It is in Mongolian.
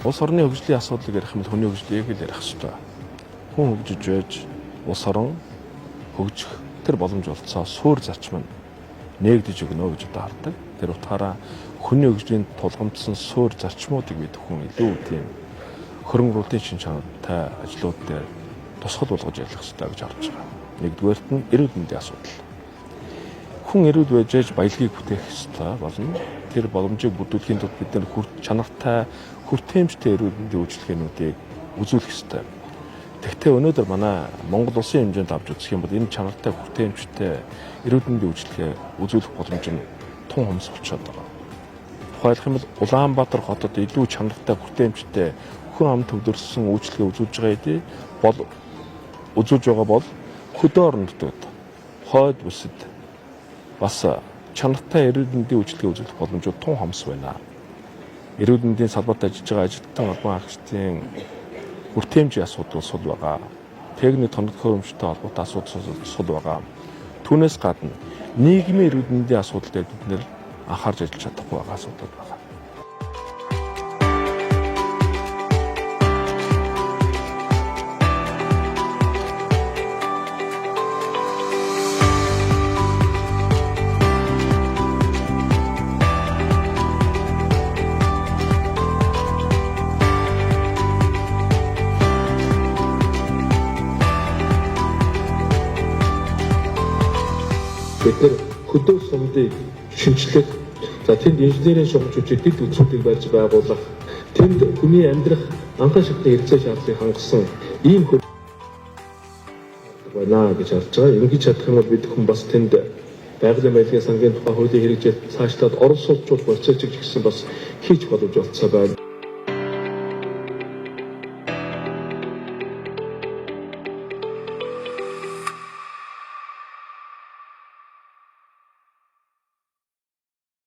Улс орны хөгжлийн асуудлыг ярих юм бол хүний хөгжлийг л ярих хэрэгтэй. Хүн хөгжиж байж улс орон хөгжих тэр боломж олцоо суур зарчим нь нээгдэж өгнө гэж одоо хардаг. Тэр утгаараа хүний хөгжлийн тулгамдсан суур зарчмуудыг бид хүн илүү тийм хөрөнгөрүүлтийн шин чанартай ажлууд дээр тусгал болгож ярих хэрэгтэй гэж харж байгаа. Нэгдүгээрт нь эрүүл мэндийн асуудал. Хүн эрүүл байж ээж баялагийг бүтээх хэрэгтэй болно. Тэр боломжийг бүрдүүлэхийн тулд бид нар чанартай хүртээмжтэй эрүүл мэндийн үйлчилгээнүүдийг үзүүлэх хэрэгтэй. Тэгвэл өнөөдөр манай Монгол улсын хэмжээнд авч үзэх юм бол энэ чанартай хүртээмжтэй эрүүл мэндийн үйлчилгээ үзүүлэх боломж нь тун хомс болчиход байгаа. Тухайлбал юм бол Улаанбаатар хотод илүү чанартай хүртээмжтэй хүн амт төвлөрсөн үйлчилгээ үзүүлж байгаа бол хөдөө орон нутгад хойд бүсэд бас чанартай эрүүл мэндийн үйлчилгээ үзүүлэх боломжууд тун хомс байна. Эрүүл мэндийн салбарт ажиллаж байгаа ажилтан албан хаагчдын хүртээмжийн асуудал сул байгаа. Техник тоног хөрөмжтэй холбоотой асуудал сул байгаа. Түүнээс гадна нийгмийн эрүүл мэндийн асуудал дээр бид нэр анхаарч ажиллаж чадахгүй байгаа асуудал байна. Бид нар хөдөө сумдыг шинжлэх, тэнд инженерийн шугамчуудыг дэд үзүүлэлтийг барьж байгуулах, тэнд хүний амьдрах анхан шатны хэрэгцээ шаардлагыг хангасан ийм байна гэж харж байгаа. Ингэж чадах юм бол бид хүн бас тэнд байгалийн баялагын сангийн тухай хуулийн хэрэгжил цаашлаад орон сууцчууд процессыг гэсэн бас хийж боломж олцоо байна.